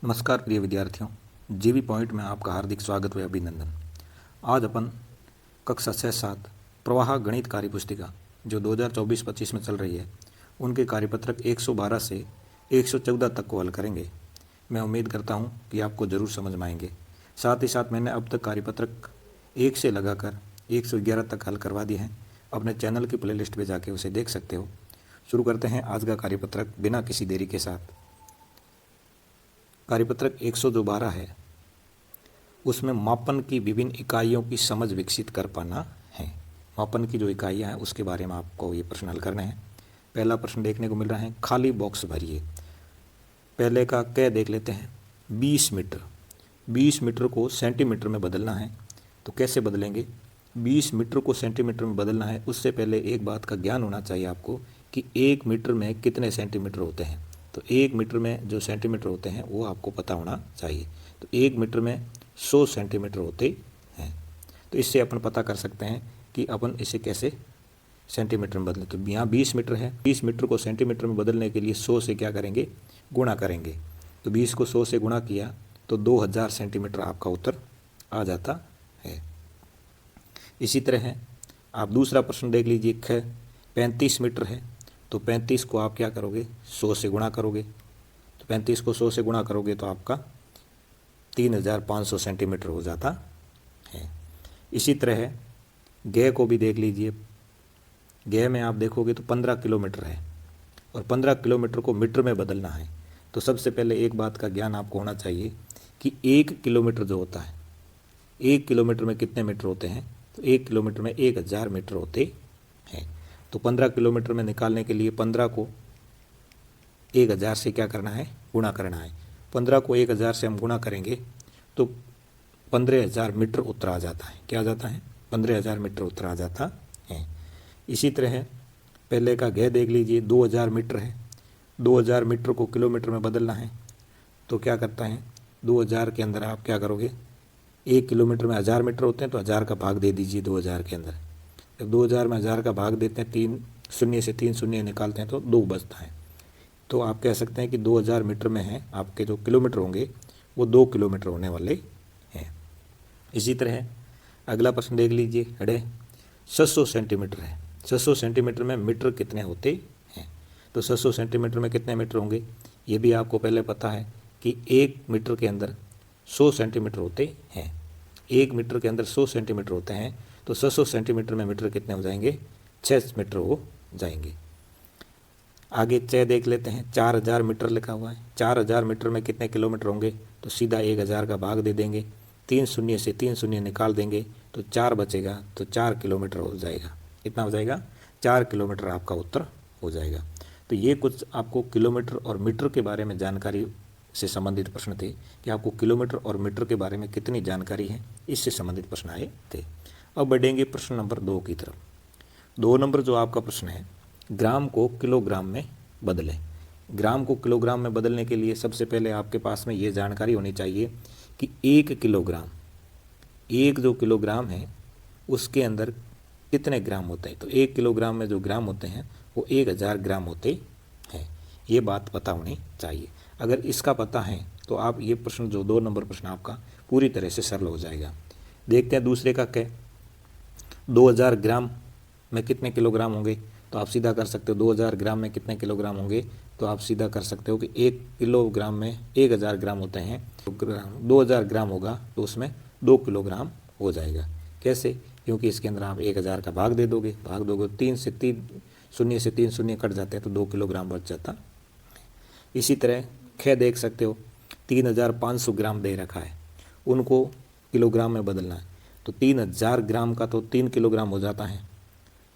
नमस्कार प्रिय विद्यार्थियों, जीवी पॉइंट में आपका हार्दिक स्वागत व अभिनंदन। आज अपन कक्षा 6-7 प्रवाह गणित कार्य पुस्तिका जो 2024-25 में चल रही है उनके कार्यपत्रक 112 से 114 तक को हल करेंगे। मैं उम्मीद करता हूं कि आपको ज़रूर समझ में आएंगे। साथ ही साथ मैंने अब तक कार्यपत्रक 1 से लगाकर 111 तक हल करवा दिए हैं। अपने चैनल की प्लेलिस्ट पे जाके उसे देख सकते हो। शुरू करते हैं आज का कार्यपत्रक बिना किसी देरी के साथ। कार्यपत्रक 112 है, उसमें मापन की विभिन्न इकाइयों की समझ विकसित कर पाना है। मापन की जो इकाइयाँ हैं उसके बारे में आपको ये प्रश्न हल करने हैं। पहला प्रश्न देखने को मिल रहा है, खाली बॉक्स भरिए। पहले का क देख लेते हैं। 20 मीटर, 20 मीटर को सेंटीमीटर में बदलना है, तो कैसे बदलेंगे? 20 मीटर को सेंटीमीटर में बदलना है, उससे पहले एक बात का ज्ञान होना चाहिए आपको कि 1 मीटर में कितने सेंटीमीटर होते हैं। तो 1 मीटर में जो सेंटीमीटर होते हैं वो आपको पता होना चाहिए। तो 1 मीटर में 100 सेंटीमीटर होते हैं। तो इससे अपन पता कर सकते हैं कि अपन इसे कैसे सेंटीमीटर में बदलें। तो यहाँ 20 मीटर है, 20 मीटर को सेंटीमीटर में बदलने के लिए 100 से क्या करेंगे? गुणा करेंगे। तो 20 को 100 से गुणा किया तो 2000 सेंटीमीटर आपका उत्तर आ जाता है। इसी तरह आप दूसरा प्रश्न देख लीजिए। 35 मीटर है, तो 35 को आप क्या करोगे? 100 से गुणा करोगे। तो 35 को 100 से गुणा करोगे तो आपका 3500 सेंटीमीटर हो जाता है। इसी तरह ग को भी देख लीजिए। ग में आप देखोगे तो 15 किलोमीटर है और 15 किलोमीटर को मीटर में बदलना है। तो सबसे पहले एक बात का ज्ञान आपको होना चाहिए कि 1 किलोमीटर जो होता है, 1 किलोमीटर में कितने मीटर होते हैं? तो 1 किलोमीटर में 1000 मीटर होते हैं। तो 15 किलोमीटर में निकालने के लिए 15 को 1000 से क्या करना है? गुणा करना है। 15 को 1000 से हम गुणा करेंगे तो 15000 मीटर उत्तर आ जाता है। क्या आ जाता है? 15000 मीटर उत्तर आ जाता है। इसी तरह पहले का घ देख लीजिए। 2000 मीटर है, 2000 मीटर को किलोमीटर में बदलना है। तो क्या करता है? 2000 के अंदर आप क्या करोगे? 1 किलोमीटर में 1000 मीटर होते हैं, तो 1000 का भाग दे दीजिए 2000 के अंदर। जब 2000 में 1000 का भाग देते हैं, 3 शून्य से 3 शून्य निकालते हैं तो 2 बचता है। तो आप कह सकते हैं कि 2000 मीटर में है आपके जो किलोमीटर होंगे वो 2 किलोमीटर होने वाले हैं। इसी तरह अगला प्रश्न देख लीजिए। 600 सेंटीमीटर है। 600 सेंटीमीटर में मीटर कितने होते हैं? तो 600 सेंटीमीटर में कितने मीटर होंगे ये भी आपको पहले पता है कि 1 मीटर के अंदर 100 सेंटीमीटर होते हैं। 1 मीटर के अंदर 100 सेंटीमीटर होते हैं, तो 600 सेंटीमीटर में मीटर कितने हो जाएंगे? 6 मीटर हो जाएंगे। आगे च देख लेते हैं। 4000 मीटर लिखा हुआ है। 4000 मीटर में कितने किलोमीटर होंगे? तो सीधा 1000 का भाग दे देंगे, 3 शून्य से 3 शून्य निकाल देंगे तो 4 बचेगा, तो 4 किलोमीटर हो जाएगा। कितना हो जाएगा? 4 किलोमीटर आपका उत्तर हो जाएगा। तो ये कुछ आपको किलोमीटर और मीटर के बारे में जानकारी से संबंधित प्रश्न थे कि आपको किलोमीटर और मीटर के बारे में कितनी जानकारी है, इससे संबंधित प्रश्न आए थे। अब बढ़ेंगे प्रश्न नंबर 2 की तरफ। 2 नंबर जो आपका प्रश्न है, ग्राम को किलोग्राम में बदलें। ग्राम को किलोग्राम में बदलने के लिए सबसे पहले आपके पास में ये जानकारी होनी चाहिए कि 1 किलोग्राम, एक जो किलोग्राम है उसके अंदर कितने ग्राम होते हैं। तो 1 किलोग्राम में जो ग्राम होते हैं वो 1000 ग्राम होते हैं। ये बात पता होनी चाहिए। अगर इसका पता है तो आप ये प्रश्न जो 2 नंबर प्रश्न आपका पूरी तरह से सरल हो जाएगा। देखते हैं दूसरे का क्या। 2000 ग्राम में कितने किलोग्राम होंगे? तो आप सीधा कर सकते हो 2000 ग्राम में कितने किलोग्राम होंगे, तो आप सीधा कर सकते हो कि 1 किलोग्राम में 1000 ग्राम होते हैं, तो 2000 ग्राम होगा तो उसमें 2 किलोग्राम हो जाएगा। कैसे? क्योंकि इसके अंदर आप 1000 का भाग दे दोगे, 3 से 3 शून्य से 3 शून्य कट जाते हैं तो 2 किलोग्राम बच जाता। इसी तरह देख सकते हो 3500 ग्राम दे रखा है, उनको किलोग्राम में बदलना है। तो 3000 ग्राम का तो 3 किलोग्राम हो जाता है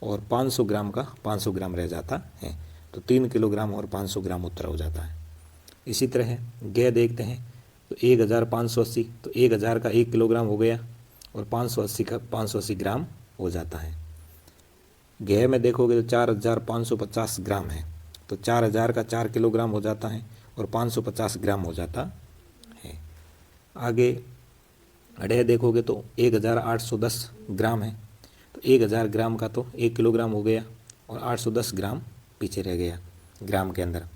और 500 ग्राम का 500 ग्राम रह जाता है। तो 3 किलोग्राम और 500 ग्राम उत्तर हो जाता है। इसी तरह ग देखते हैं। तो 1580, तो 1000 का 1 किलोग्राम हो गया और 580 का 580 ग्राम हो जाता है। ग में देखोगे तो 4550 ग्राम है, तो 4000 का 4 किलोग्राम हो जाता है और 550 ग्राम हो जाता है। आगे अड़े देखोगे तो 1810 ग्राम है, तो 1000 ग्राम का तो 1 किलोग्राम हो गया और 810 ग्राम पीछे रह गया ग्राम के अंदर।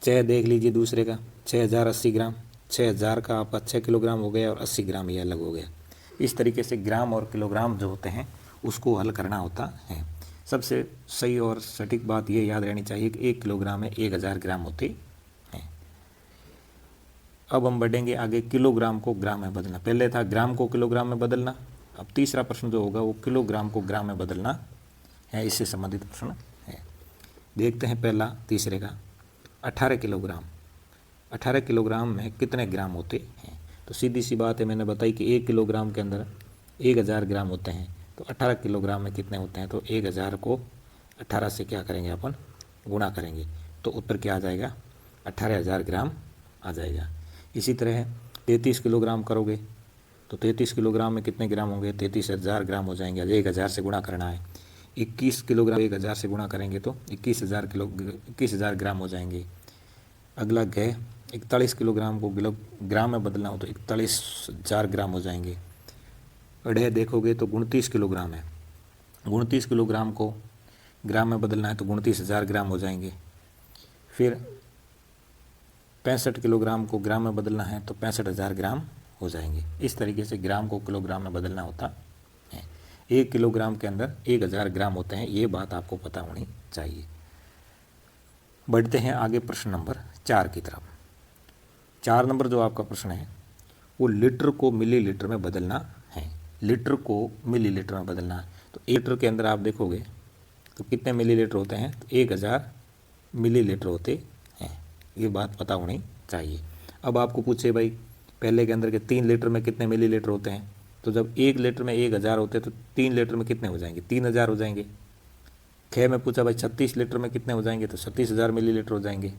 6 देख लीजिए दूसरे का, 6080 ग्राम, 6000 का आपका 6 किलोग्राम हो गया और 80 ग्राम ये अलग हो गया। इस तरीके से ग्राम और किलोग्राम जो होते हैं उसको हल करना होता है। सबसे सही और सटीक बात ये याद रहनी चाहिए कि 1 किलोग्राम में 1000 ग्राम होते हैं। अब हम बढ़ेंगे आगे, किलोग्राम को ग्राम में बदलना। पहले था ग्राम को किलोग्राम में बदलना, अब तीसरा प्रश्न जो होगा वो किलोग्राम को ग्राम में बदलना है, इससे संबंधित प्रश्न है। देखते हैं पहला तीसरे का, 18 किलोग्राम। 18 किलोग्राम में कितने ग्राम होते हैं? तो सीधी सी बात है, मैंने बताई कि 1 किलोग्राम के अंदर 1000 ग्राम होते हैं, तो 18 किलोग्राम में कितने होते हैं? तो 1000 को 18 से क्या करेंगे अपन, गुणा करेंगे, तो उत्तर क्या आ जाएगा? 18000 ग्राम आ जाएगा। इसी तरह 33 किलोग्राम करोगे तो 33 किलोग्राम में कितने ग्राम होंगे? 33000 ग्राम हो जाएंगे। 1000 से गुणा करना है। 21 किलोग्राम 1000 से गुणा करेंगे तो 21000 ग्राम हो जाएंगे। अगला है 41 किलोग्राम को ग्राम में बदलना हो तो 41000 ग्राम हो जाएंगे। अढ़े देखोगे तो 29 किलोग्राम है, 29 किलोग्राम को ग्राम में बदलना है तो 29000 ग्राम हो जाएंगे। फिर 65 किलोग्राम को ग्राम में बदलना है तो 65000 ग्राम हो जाएंगे। इस तरीके से ग्राम को किलोग्राम में बदलना होता है। 1 किलोग्राम के अंदर 1000 ग्राम होते हैं, ये बात आपको पता होनी चाहिए। बढ़ते हैं आगे प्रश्न नंबर 4 की तरफ। 4 नंबर जो आपका प्रश्न है वो लीटर को मिलीलीटर में बदलना है। लीटर को मिलीलीटर में बदलना है। तो 1 लीटर के अंदर आप देखोगे तो कितने मिलीलीटर होते हैं? तो 1000 मिलीलीटर होते हैं, ये बात पता होनी चाहिए। अब आपको पूछे भाई पहले के अंदर के 3 लीटर में कितने मिलीलीटर होते हैं? तो जब 1 लीटर में 1000 होते हैं तो 3 लीटर में कितने हो जाएंगे? 3000 हो जाएंगे। ख में पूछा भाई 36 लीटर में कितने हो जाएंगे? तो 36000 मिलीलीटर हो जाएंगे।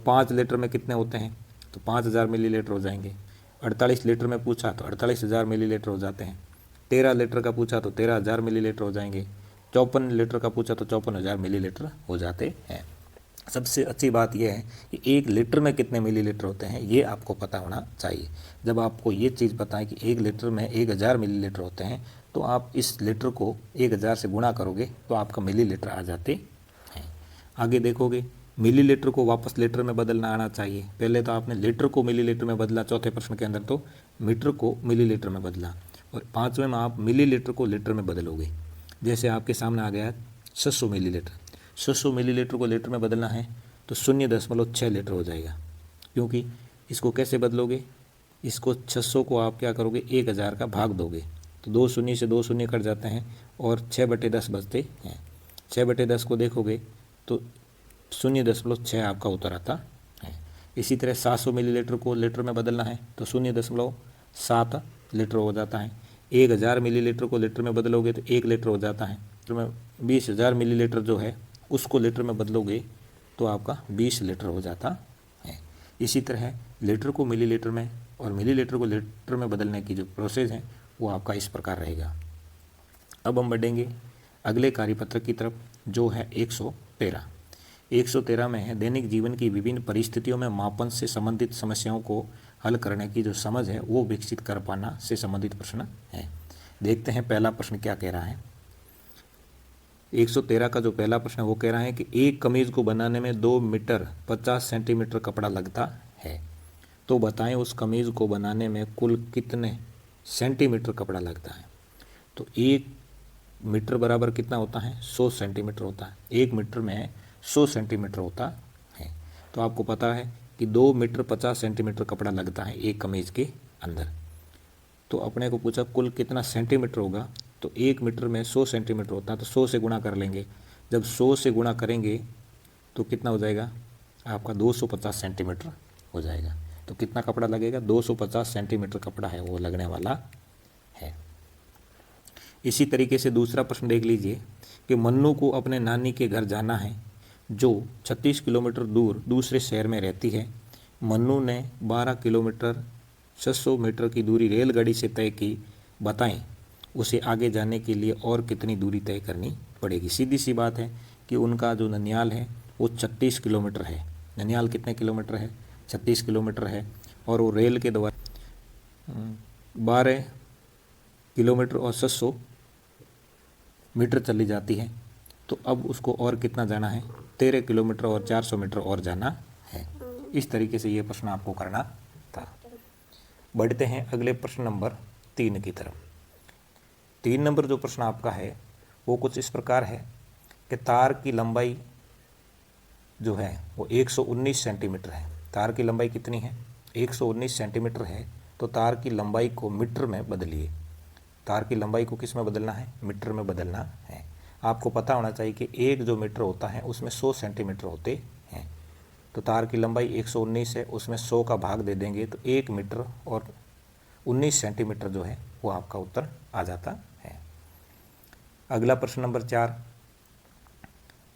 5 लीटर में कितने होते हैं? तो 5000 मिलीलीटर हो जाएंगे। 48 लीटर में पूछा तो 48000 मिलीलीटर हो जाते हैं। 13 लीटर का पूछा तो 13000 मिलीलीटर हो जाएंगे। 54 लीटर का पूछा तो 54000 मिलीलीटर हो जाते हैं। सबसे अच्छी बात यह है कि 1 लीटर में कितने मिलीलीटर होते हैं ये आपको पता होना चाहिए। जब आपको ये चीज़ पता है कि 1 लीटर में 1000 मिलीलीटर होते हैं तो आप इस लीटर को 1000 से गुणा करोगे तो आपका मिलीलीटर आ जाते हैं। आगे देखोगे मिलीलीटर को वापस लीटर में बदलना आना चाहिए। पहले तो आपने लीटर को मिलीलीटर में बदला, चौथे प्रश्न के अंदर तो मीटर को मिलीलीटर में बदला, और 5वें में आप मिलीलीटर को लीटर में बदलोगे। जैसे आपके सामने आ गया 600 मिलीलीटर, 600 मिलीलीटर को लीटर में बदलना है तो 0.6 लीटर हो जाएगा। क्योंकि इसको कैसे बदलोगे? इसको 600 को आप क्या करोगे? 1000 का भाग दोगे तो 2 शून्य से 2 शून्य कट जाते हैं और 6/10 बचते हैं। 6/10 को देखोगे तो 0.6 आपका उत्तर आता है। इसी तरह 700 मिलीलीटर को लीटर में बदलना है तो 0.7 लीटर हो जाता है। 1000 मिलीलीटर को लीटर में बदलोगे तो 1 लीटर हो जाता है। तो में 20000 मिलीलीटर जो है उसको लीटर में बदलोगे तो आपका 20 लीटर हो जाता है। इसी तरह लीटर को मिलीलीटर में और मिलीलीटर को लीटर में बदलने की जो प्रोसेस है वो आपका इस प्रकार रहेगा। अब हम बढ़ेंगे अगले कार्यपत्र की तरफ जो है 113। 113 में है दैनिक जीवन की विभिन्न परिस्थितियों में मापन से संबंधित समस्याओं को हल करने की जो समझ है वो विकसित कर पाना से संबंधित प्रश्न है। देखते हैं पहला प्रश्न क्या कह रहा है। 113 का जो पहला प्रश्न है वो कह रहा है कि एक कमीज को बनाने में 2 मीटर 50 सेंटीमीटर कपड़ा लगता है, तो बताएं उस कमीज को बनाने में कुल कितने सेंटीमीटर कपड़ा लगता है। तो 1 मीटर बराबर कितना होता है? 100 सेंटीमीटर होता है। 1 मीटर में 100 सेंटीमीटर होता है। तो आपको पता है कि 2 मीटर 50 सेंटीमीटर कपड़ा लगता है एक कमीज के अंदर। तो अपने को पूछा कुल कितना सेंटीमीटर होगा, तो 1 मीटर में 100 सेंटीमीटर होता है तो 100 से गुणा कर लेंगे। जब 100 से गुणा करेंगे तो कितना हो जाएगा? आपका 250 सेंटीमीटर हो जाएगा। तो कितना कपड़ा लगेगा? 250 सेंटीमीटर कपड़ा है वो लगने वाला है। इसी तरीके से दूसरा प्रश्न देख लीजिए कि मन्नू को अपने नानी के घर जाना है जो 36 किलोमीटर दूर दूसरे शहर में रहती है। मन्नू ने 12 किलोमीटर 600 मीटर की दूरी रेलगाड़ी से तय की, बताएं उसे आगे जाने के लिए और कितनी दूरी तय करनी पड़ेगी। सीधी सी बात है कि उनका जो ननियाल है वो 36 किलोमीटर है। ननियाल कितने किलोमीटर है? 36 किलोमीटर है, और वो रेल के द्वारा 12 किलोमीटर और 600 मीटर चली जाती है। तो अब उसको और कितना जाना है? 13 किलोमीटर और 400 मीटर और जाना है। इस तरीके से ये प्रश्न आपको करना था। बढ़ते हैं अगले प्रश्न नंबर 3 की तरफ। 3 नंबर जो प्रश्न आपका है वो कुछ इस प्रकार है कि तार की लंबाई जो है वो 119 सेंटीमीटर है। तार की लंबाई कितनी है? 119 सेंटीमीटर है। तो तार की लंबाई को मीटर में बदलिए। तार की लंबाई को किस में बदलना है? मीटर में बदलना है। आपको पता होना चाहिए कि एक जो मीटर होता है उसमें 100 सेंटीमीटर होते हैं। तो तार की लंबाई 119 है, उसमें 100 का भाग दे देंगे तो 1 मीटर और 19 सेंटीमीटर जो है वो आपका उत्तर आ जाता है। अगला प्रश्न नंबर 4,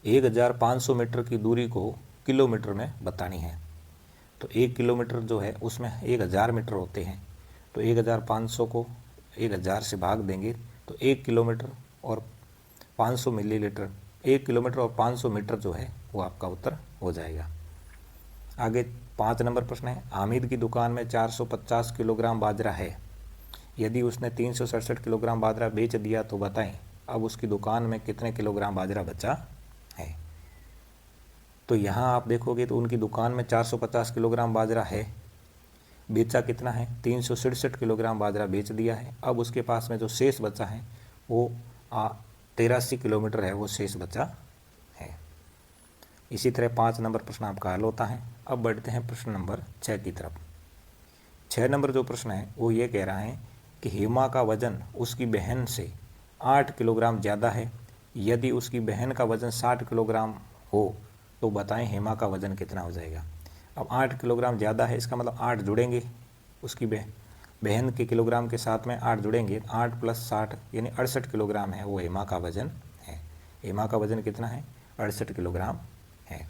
1500 मीटर की दूरी को किलोमीटर में बतानी है। तो 1 किलोमीटर जो है उसमें 1000 मीटर होते हैं। तो 1500 को 1000 से भाग देंगे तो 1 किलोमीटर और 500 मिलीलीटर, 1 किलोमीटर और 500 मीटर जो है वो आपका उत्तर हो जाएगा। आगे 5 नंबर प्रश्न है, हामिद की दुकान में 450 किलोग्राम बाजरा है। यदि उसने 367 किलोग्राम बाजरा बेच दिया तो बताएं अब उसकी दुकान में कितने किलोग्राम बाजरा बचा है। तो यहाँ आप देखोगे तो उनकी दुकान में 450 किलोग्राम बाजरा है, बेचा कितना है? 367 किलोग्राम बाजरा बेच दिया है। अब उसके पास में जो शेष बचा है वो 83 किलोमीटर है, वो शेष बचा है। इसी तरह 5 नंबर प्रश्न आपका हल होता है। अब बढ़ते हैं प्रश्न नंबर 6 की तरफ। 6 नंबर जो प्रश्न है वो ये कह रहा है कि हेमा का वजन उसकी बहन से 8 किलोग्राम ज़्यादा है। यदि उसकी बहन का वजन 60 किलोग्राम हो तो बताएं हेमा का वजन कितना हो जाएगा। अब 8 किलोग्राम ज़्यादा है, इसका मतलब 8 जुड़ेंगे, उसकी बहन के किलोग्राम के साथ में 8 जुड़ेंगे, 8 + 60 यानी 68 किलोग्राम है वो हेमा का वजन है। हेमा का वजन कितना है? 68 किलोग्राम है।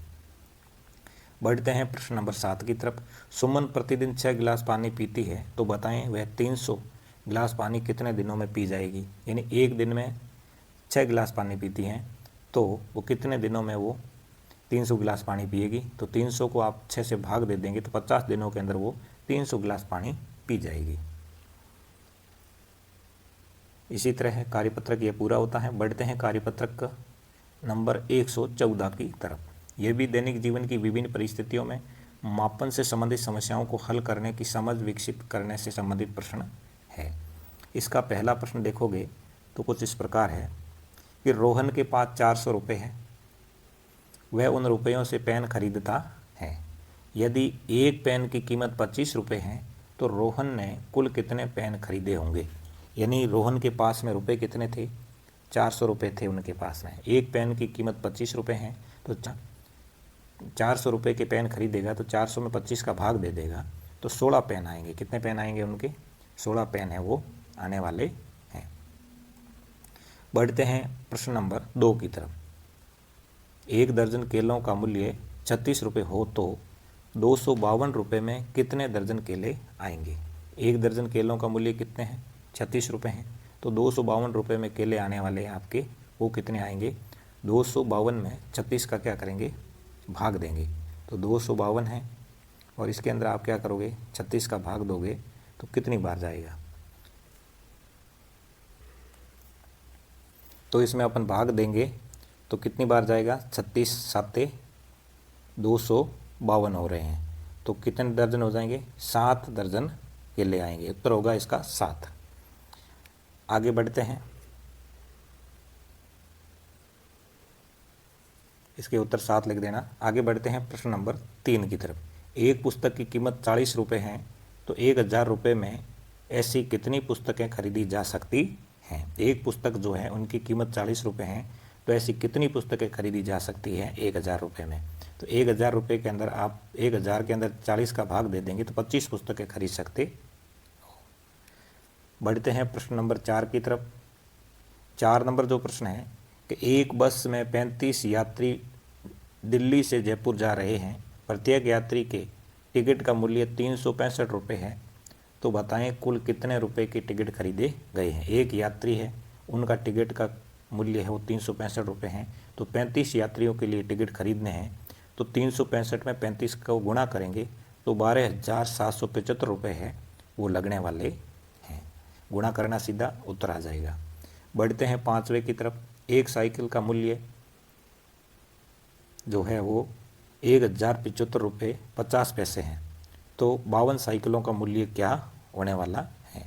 बढ़ते हैं प्रश्न नंबर 7 की तरफ। सुमन प्रतिदिन 6 गिलास पानी पीती है तो बताएं वह 300 गिलास पानी कितने दिनों में पी जाएगी। यानी एक दिन में 6 गिलास पानी पीती हैं तो वो कितने दिनों में वो 300 गिलास पानी पिएगी। तो 300 को आप 6 से भाग दे देंगे तो 50 दिनों के अंदर वो 300 गिलास पानी पी जाएगी। इसी तरह कार्यपत्रक ये पूरा होता है। बढ़ते हैं कार्यपत्रक नंबर 114 की तरफ। यह भी दैनिक जीवन की विभिन्न परिस्थितियों में मापन से संबंधित समस्याओं को हल करने की समझ विकसित करने से संबंधित प्रश्न है। इसका पहला प्रश्न देखोगे तो कुछ इस प्रकार है कि रोहन के पास 400 रुपये है, वह उन रुपयों से पेन खरीदता है। यदि एक पेन की कीमत 25 रुपये है तो रोहन ने कुल कितने पेन खरीदे होंगे। यानी रोहन के पास में रुपए कितने थे? 400 रुपये थे उनके पास में। एक पेन की कीमत 25 रुपये है तो 400 रुपये के पेन खरीदेगा तो 400 में 25 का भाग दे देगा तो 16 पेन आएंगे। कितने पेन आएंगे उनके? 16 पेन है वो आने वाले हैं। बढ़ते हैं प्रश्न नंबर 2 की तरफ। 1 दर्जन केलों का मूल्य 36 रुपये हो तो 252 रुपये में कितने दर्जन केले आएंगे। 1 दर्जन केलों का मूल्य कितने हैं? 36 रुपये हैं। तो 252 रुपये में केले आने वाले हैं आपके, वो कितने आएंगे? 252 में 36 का क्या करेंगे? भाग देंगे। तो 252 है और इसके अंदर आप क्या करोगे? 36 का भाग दोगे तो कितनी बार जाएगा? तो इसमें अपन भाग देंगे तो कितनी बार जाएगा? 36 7 252 हो रहे हैं तो कितने दर्जन हो जाएंगे? 7 दर्जन केले आएंगे। उत्तर होगा इसका 7। आगे बढ़ते हैं, इसके उत्तर 7 लिख देना। आगे बढ़ते हैं प्रश्न नंबर 3 की तरफ। एक पुस्तक की कीमत 40 रुपये है तो 1000 रुपये में ऐसी कितनी पुस्तकें खरीदी जा सकती हैं। एक पुस्तक जो है उनकी कीमत 40 रुपये है तो ऐसी कितनी पुस्तकें खरीदी जा सकती हैं 1000 रुपये में। तो 1000 रुपये के अंदर आप 1000 के अंदर 40 का भाग दे देंगे तो 25 पुस्तकें खरीद सकते। बढ़ते हैं प्रश्न नंबर 4 की तरफ। 4 नंबर जो प्रश्न है कि एक बस में 35 यात्री दिल्ली से जयपुर जा रहे हैं। प्रत्येक यात्री के टिकट का मूल्य 365 रुपये है तो बताएं कुल कितने रुपए के टिकट खरीदे गए हैं। एक यात्री है, उनका टिकट का मूल्य है वो 365 रुपये हैं। तो 35 यात्रियों के लिए टिकट खरीदने हैं तो 365 में 35 को गुणा करेंगे तो 12,775 रुपये है वो लगने वाले हैं। गुणा करना सीधा उत्तर आ जाएगा। बढ़ते हैं 5वें की तरफ। एक साइकिल का मूल्य जो है वो ₹1075.50 हैं, तो 52 साइकिलों का मूल्य क्या होने वाला है।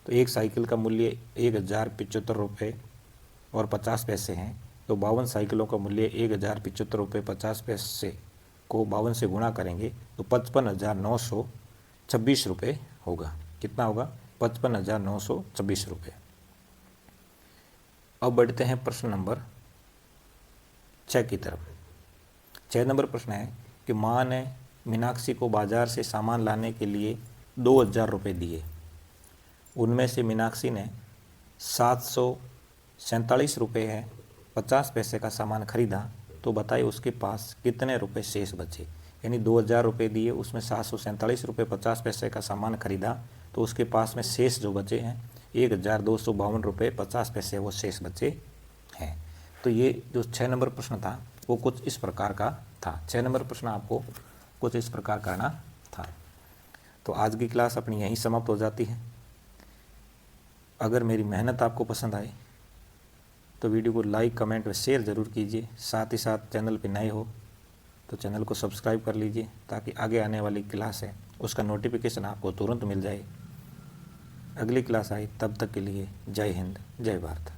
तो एक साइकिल का मूल्य ₹1075.50 हैं, तो 52 साइकिलों का मूल्य ₹1075.50 को 52 से गुणा करेंगे तो ₹55,926 होगा। कितना होगा? ₹55,926। अब बढ़ते हैं प्रश्न नंबर 6 की तरफ। 6 नंबर प्रश्न है कि माँ ने मीनाक्षी को बाजार से सामान लाने के लिए ₹2000 दिए। उनमें से मीनाक्षी ने ₹747.50 का सामान खरीदा, तो बताइए उसके पास कितने रुपए शेष बचे। यानी ₹2000 दिए, उसमें ₹747.50 का सामान खरीदा, तो उसके पास में शेष जो बचे हैं ₹1252.50 वो शेष बचे हैं। तो ये जो 6 नंबर प्रश्न था वो कुछ इस प्रकार का था। 6 नंबर प्रश्न आपको कुछ इस प्रकार करना था। तो आज की क्लास अपनी यहीं समाप्त हो जाती है। अगर मेरी मेहनत आपको पसंद आए तो वीडियो को लाइक, कमेंट व शेयर ज़रूर कीजिए। साथ ही साथ चैनल पर नए हो तो चैनल को सब्सक्राइब कर लीजिए, ताकि आगे आने वाली क्लास है उसका नोटिफिकेशन आपको तुरंत मिल जाए। अगली क्लास आई, तब तक के लिए जय हिंद, जय भारत।